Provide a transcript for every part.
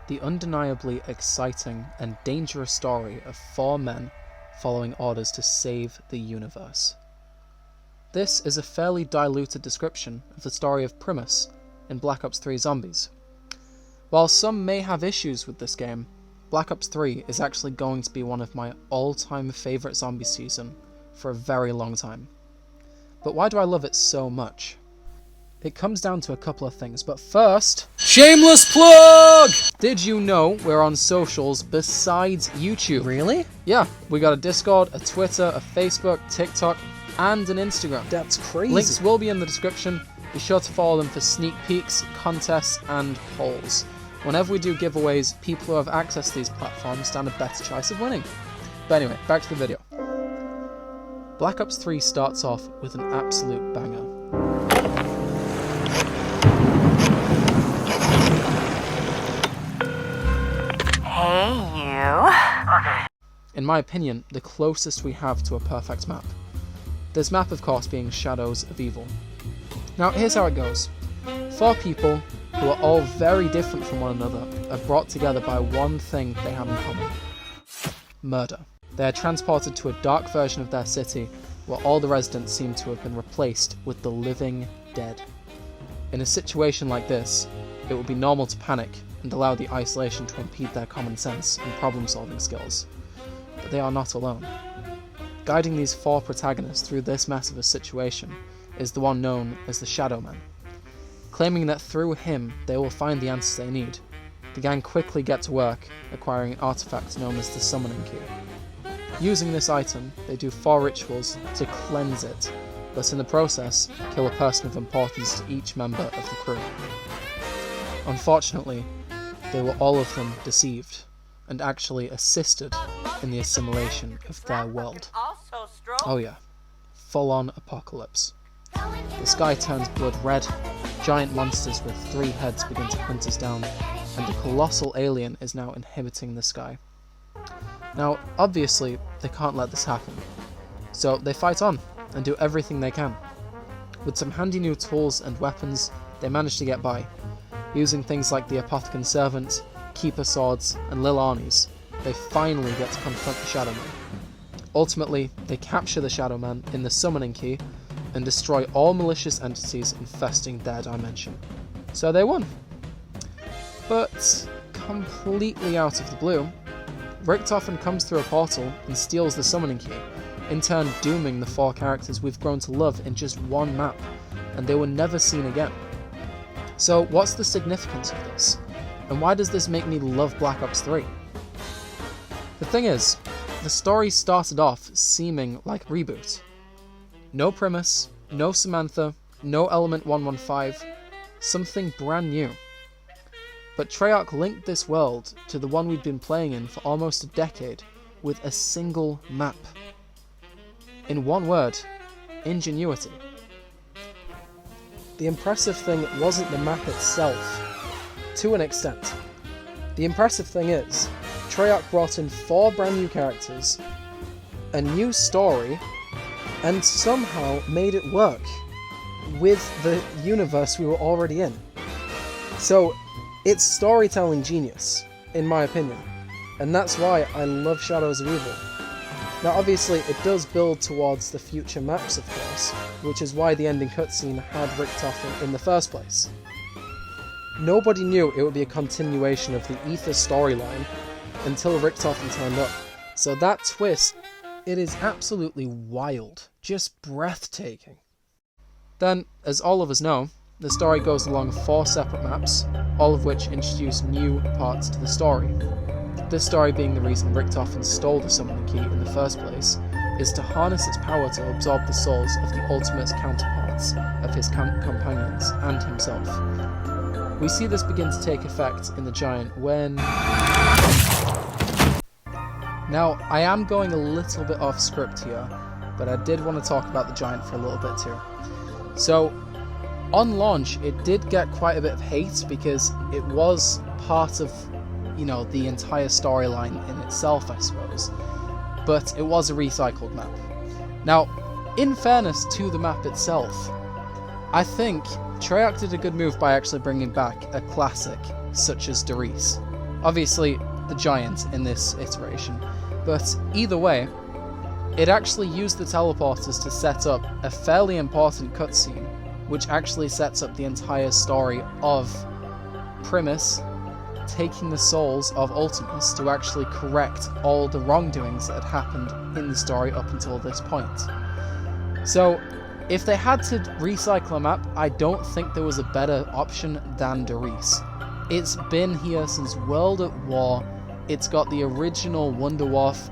the undeniably exciting and dangerous story of 4 men following orders to save the universe. This is a fairly diluted description of the story of Primus in Black Ops 3 Zombies. While some may have issues with this game, Black Ops 3 is actually going to be one of my all-time favourite zombie season for a very long time. But why do I love it so much? It comes down to a couple of things, but first... Shameless plug! Did you know we're on socials besides YouTube? Really? Yeah, we got a Discord, a Twitter, a Facebook, TikTok, and an Instagram. That's crazy. Links will be in the description. Be sure to follow them for sneak peeks, contests, and polls. Whenever we do giveaways, people who have access to these platforms stand a better chance of winning. But anyway, back to the video. Black Ops 3 starts off with an absolute banger. Hey, you. In my opinion, the closest we have to a perfect map. This map, of course, being Shadows of Evil. Now, here's how it goes. 4 people, who are all very different from one another, are brought together by one thing they have in common. Murder. They are transported to a dark version of their city, where all the residents seem to have been replaced with the living dead. In a situation like this, it would be normal to panic and allow the isolation to impede their common sense and problem-solving skills. But they are not alone. Guiding these 4 protagonists through this mess of a situation is the one known as the Shadow Man. Claiming that through him they will find the answers they need, the gang quickly get to work acquiring an artifact known as the Summoning Key. Using this item, they do 4 rituals to cleanse it, but in the process, kill a person of importance to each member of the crew. Unfortunately, they were all of them deceived, and actually assisted in the assimilation of their world. Oh yeah, full-on apocalypse. The sky turns blood red, giant monsters with 3 heads begin to hunt us down, and a colossal alien is now inhabiting the sky. Now, obviously, they can't let this happen, so they fight on and do everything they can. With some handy new tools and weapons, they manage to get by. Using things like the Apothecon Servant, Keeper Swords, and Lil Arnie's, they finally get to confront the Shadow Man. Ultimately, they capture the Shadow Man in the Summoning Key, and destroy all malicious entities infesting their dimension. So they won. But, completely out of the blue, Richtofen comes through a portal and steals the Summoning Key, in turn dooming the 4 characters we've grown to love in just one map, and they were never seen again. So what's the significance of this? And why does this make me love Black Ops 3? The thing is, the story started off seeming like a reboot. No Primus, no Samantha, no Element 115, something brand new. But Treyarch linked this world to the one we'd been playing in for almost a decade with a single map. In one word, ingenuity. The impressive thing wasn't the map itself, to an extent. The impressive thing is, Treyarch brought in 4 brand new characters, a new story, and somehow made it work with the universe we were already in. So, it's storytelling genius, in my opinion, and that's why I love Shadows of Evil. Now obviously it does build towards the future maps of course, which is why the ending cutscene had Richtofen in the first place. Nobody knew it would be a continuation of the Ether storyline until Richtofen turned up, so that twist, it is absolutely wild, just breathtaking. Then, as all of us know, the story goes along 4 separate maps, all of which introduce new parts to the story. This story being the reason Richtofen stole the Summoning Key in the first place, is to harness its power to absorb the souls of the ultimate counterparts of his companions and himself. We see this begin to take effect in the Giant when... Now, I am going a little bit off script here, but I did want to talk about the Giant for a little bit too. So, on launch, it did get quite a bit of hate because it was part of, the entire storyline in itself, I suppose. But it was a recycled map. Now, in fairness to the map itself, I think Treyarch did a good move by actually bringing back a classic such as Doris. Obviously, the giant in this iteration. But either way, it actually used the teleporters to set up a fairly important cutscene, which actually sets up the entire story of Primus taking the souls of Ultimus to actually correct all the wrongdoings that had happened in the story up until this point. So, if they had to recycle a map, I don't think there was a better option than Doris. It's been here since World at War, it's got the original Wonder Wharf,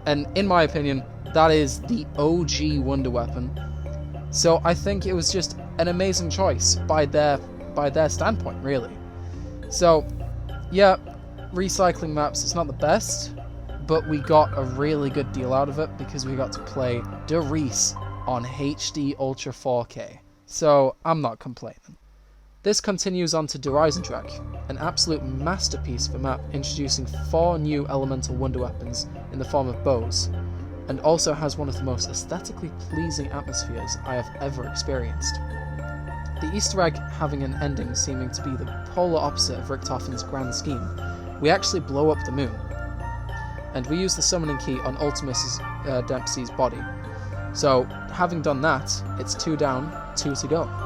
and in my opinion, that is the OG Wonder Weapon. So I think it was just an amazing choice by their standpoint, really. So, yeah, recycling maps, it's not the best, but we got a really good deal out of it because we got to play Doris on HD Ultra 4K. So, I'm not complaining. This continues on to Dreisendrach, an absolute masterpiece of a map introducing 4 new elemental wonder weapons in the form of bows, and also has one of the most aesthetically pleasing atmospheres I have ever experienced. The Easter egg having an ending seeming to be the polar opposite of Richtofen's grand scheme, we actually blow up the moon, and we use the summoning key on Ultimus Dempsey's body. So, having done that, it's 2 down, 2 to go.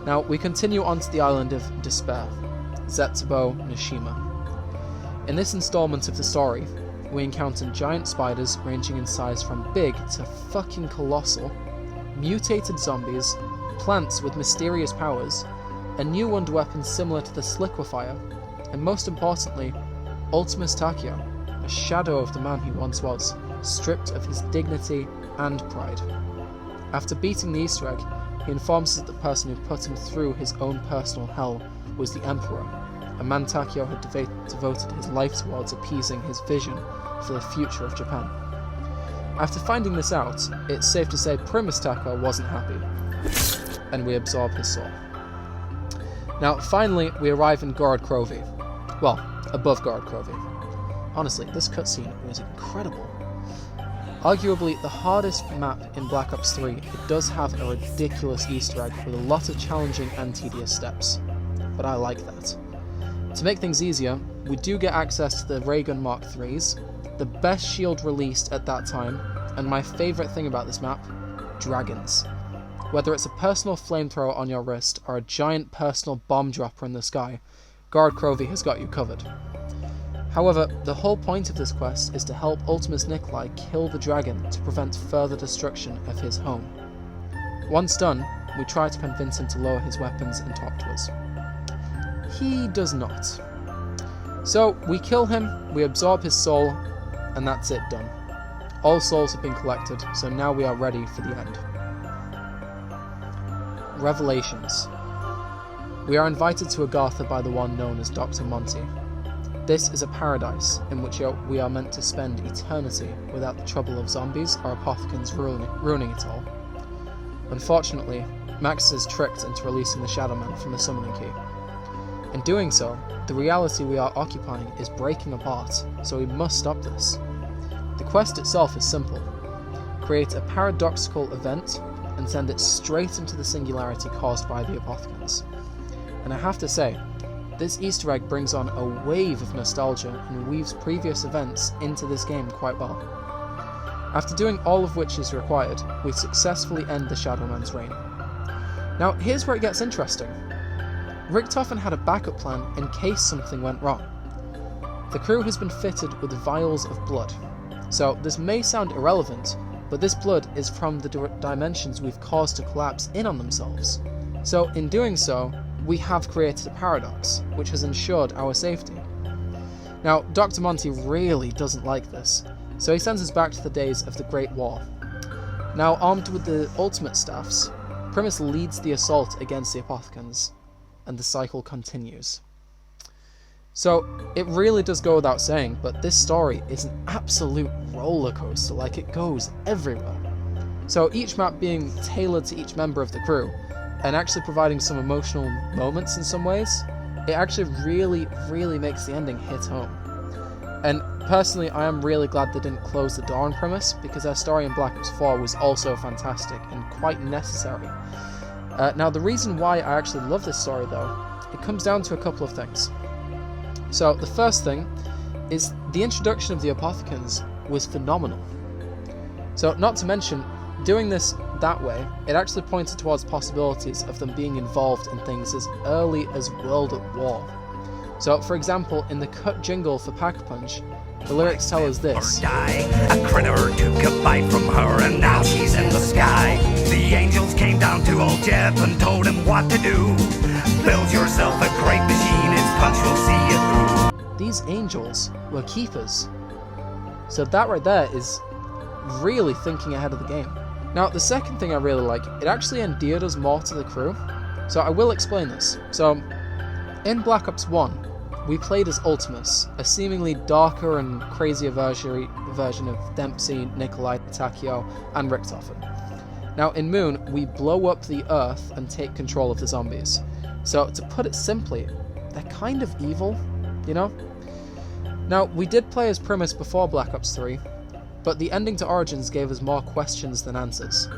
Now, we continue on to the island of Despair, Zetsubo Nishima. In this installment of the story, we encounter giant spiders ranging in size from big to fucking colossal, mutated zombies, plants with mysterious powers, a new wonder weapon similar to the Sliquifier, and most importantly, Ultimus Takeo, a shadow of the man he once was, stripped of his dignity and pride. After beating the Easter egg, he informs us that the person who put him through his own personal hell was the Emperor, a man Takeo had devoted his life towards appeasing his vision for the future of Japan. After finding this out, it's safe to say Primus Takeo wasn't happy, and we absorb his soul. Now, finally, we arrive in Gorod Krovi. Well, above Gorod Krovi. Honestly, this cutscene was incredible. Arguably the hardest map in Black Ops 3, it does have a ridiculous Easter egg with a lot of challenging and tedious steps, but I like that. To make things easier, we do get access to the Raygun Mark IIIs, the best shield released at that time, and my favourite thing about this map, dragons. Whether it's a personal flamethrower on your wrist or a giant personal bomb dropper in the sky, Gorod Krovi has got you covered. However, the whole point of this quest is to help Ultimus Nikolai kill the dragon to prevent further destruction of his home. Once done, we try to convince him to lower his weapons and talk to us. He does not. So, we kill him, we absorb his soul, and that's it done. All souls have been collected, so now we are ready for the end. Revelations. We are invited to Agartha by the one known as Dr. Monty. This is a paradise in which we are meant to spend eternity without the trouble of zombies or apothecans ruining it all. Unfortunately, Max is tricked into releasing the Shadow Man from the summoning key. In doing so, the reality we are occupying is breaking apart, so we must stop this. The quest itself is simple. Create a paradoxical event and send it straight into the singularity caused by the apothecans. And I have to say, this Easter egg brings on a wave of nostalgia and weaves previous events into this game quite well. After doing all of which is required, we successfully end the Shadow Man's reign. Now, here's where it gets interesting. Richtofen had a backup plan in case something went wrong. The crew has been fitted with vials of blood. So, this may sound irrelevant, but this blood is from the dimensions we've caused to collapse in on themselves. So, in doing so, we have created a paradox, which has ensured our safety. Now, Dr. Monty really doesn't like this, so he sends us back to the days of the Great War. Now, armed with the ultimate staffs, Primus leads the assault against the apothecans, and the cycle continues. So, it really does go without saying, but this story is an absolute roller coaster, like it goes everywhere. So each map being tailored to each member of the crew, and actually providing some emotional moments in some ways, it actually really makes the ending hit home. And personally, I am really glad they didn't close the door on Primus, because their story in Black Ops 4 was also fantastic and quite necessary. Now, the reason why I actually love this story, though, it comes down to a couple of things. So the first thing is the introduction of the Apothicons was phenomenal. So not to mention, doing this that way, it actually pointed towards possibilities of them being involved in things as early as World at War. So for example, in the cut jingle for Pack-a-Punch, the lyrics tell us this. A critter took a bite from her and now she's in the sky. The angels came down to old Jeb and told him what to do. Build yourself a great machine, its punch will see you through. These angels were keepers. So that right there is really thinking ahead of the game. Now the second thing I really like, it actually endeared us more to the crew. So I will explain this. So in Black Ops 1, we played as Ultimus, a seemingly darker and crazier version of Dempsey, Nikolai, Takeo, and Richtofen. Now in Moon, we blow up the Earth and take control of the zombies. So to put it simply, they're kind of evil, you know? Now we did play as Primus before Black Ops 3, but the ending to Origins gave us more questions than answers.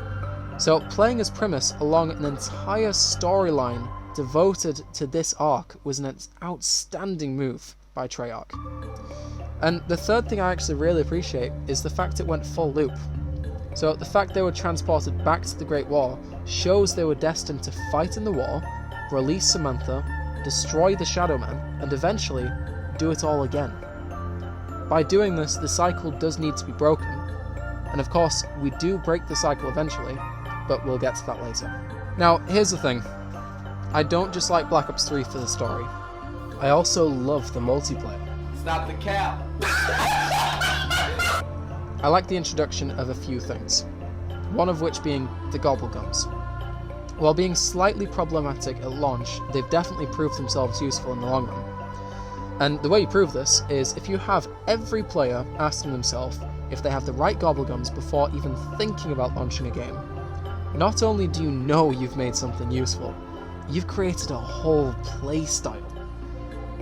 So playing as Primus along an entire storyline devoted to this arc was an outstanding move by Treyarch. And the third thing I actually really appreciate is the fact it went full loop. So the fact they were transported back to the Great War shows they were destined to fight in the war, release Samantha, destroy the Shadow Man, and eventually do it all again. By doing this, the cycle does need to be broken, and of course we do break the cycle eventually, but we'll get to that later. Now here's the thing, I don't just like Black Ops 3 for the story, I also love the multiplayer. Stop the cap! I like the introduction of a few things, one of which being the Gobblegums. While being slightly problematic at launch, they've definitely proved themselves useful in the long run. And the way you prove this is if you have every player asking themselves if they have the right Gobblegums before even thinking about launching a game. Not only do you know you've made something useful, you've created a whole playstyle.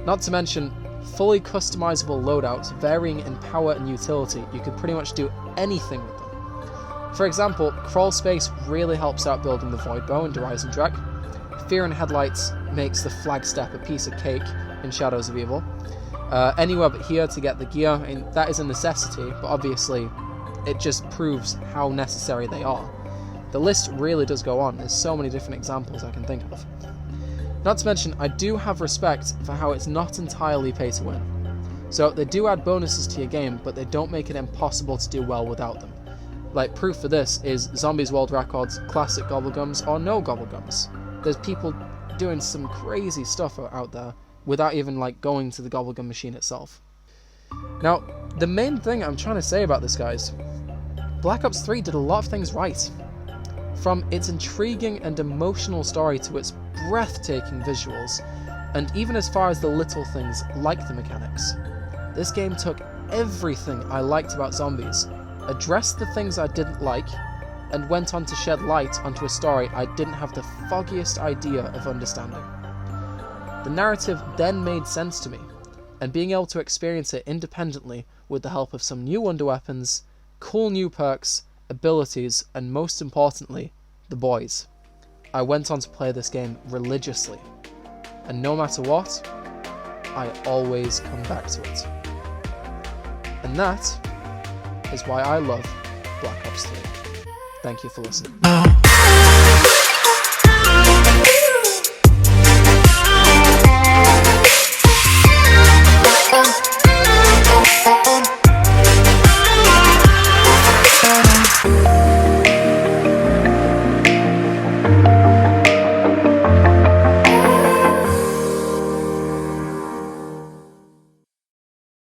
Not to mention, fully customizable loadouts varying in power and utility, you could pretty much do anything with them. For example, Crawl Space really helps out building the Void Bow in Horizon Drek. Fear and Headlights makes the Flagstep a piece of cake in Shadows of Evil. Anywhere but here to get the gear, and that is a necessity, but obviously it just proves how necessary they are. The list really does go on, there's so many different examples I can think of. Not to mention, I do have respect for how it's not entirely pay to win. So they do add bonuses to your game, but they don't make it impossible to do well without them. Like, proof for this is Zombies World Records, classic Gobblegums, or no Gobblegums. There's people doing some crazy stuff out there without even like going to the Gobblegum machine itself. Now, the main thing I'm trying to say about this, guys, Black Ops 3 did a lot of things right. From its intriguing and emotional story to its breathtaking visuals, and even as far as the little things like the mechanics. This game took everything I liked about zombies, addressed the things I didn't like, and went on to shed light onto a story I didn't have the foggiest idea of understanding. The narrative then made sense to me, and being able to experience it independently with the help of some new underweapons, cool new perks, abilities, and most importantly, the boys. I went on to play this game religiously, and no matter what, I always come back to it. And that is why I love Black Ops 3. Thank you for listening.